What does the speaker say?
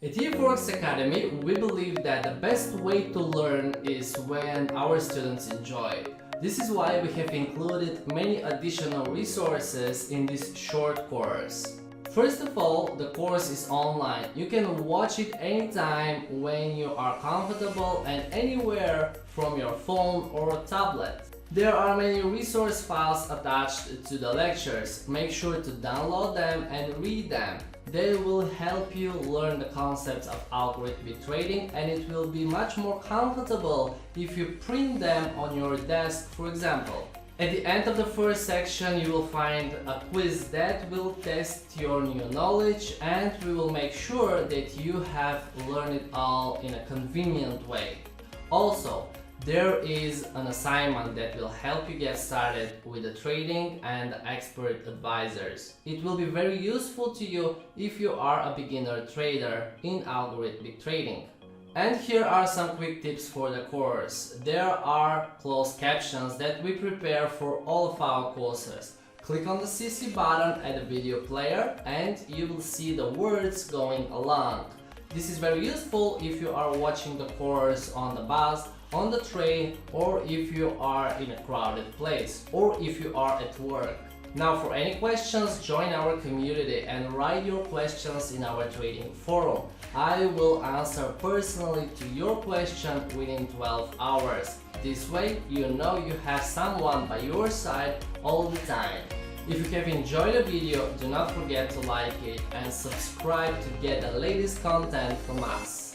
At EA Forex Academy, we believe that the best way to learn is when our students enjoy it. This is why we have included many additional resources in this short course. First of all, the course is online. You can watch it anytime when you are comfortable and anywhere from your phone or tablet. There are many resource files attached to the lectures. Make sure to download them and read them. They will help you learn the concepts of algorithmic trading, and it will be much more comfortable if you print them on your desk, for example. At the end of the first section, you will find a quiz that will test your new knowledge, and we will make sure that you have learned it all in a convenient way. Also, there is an assignment that will help you get started with the trading and expert advisors. It will be very useful to you if you are a beginner trader in algorithmic trading. And here are some quick tips for the course. There are closed captions that we prepare for all of our courses. Click on the CC button at the video player and you will see the words going along. This is very useful if you are watching the course on the bus, on the train, or if you are in a crowded place, or if you are at work. Now, for any questions, join our community and write your questions in our trading forum. I will answer personally to your question within 12 hours. This way, you know you have someone by your side all the time. If you have enjoyed the video, do not forget to like it and subscribe to get the latest content from us.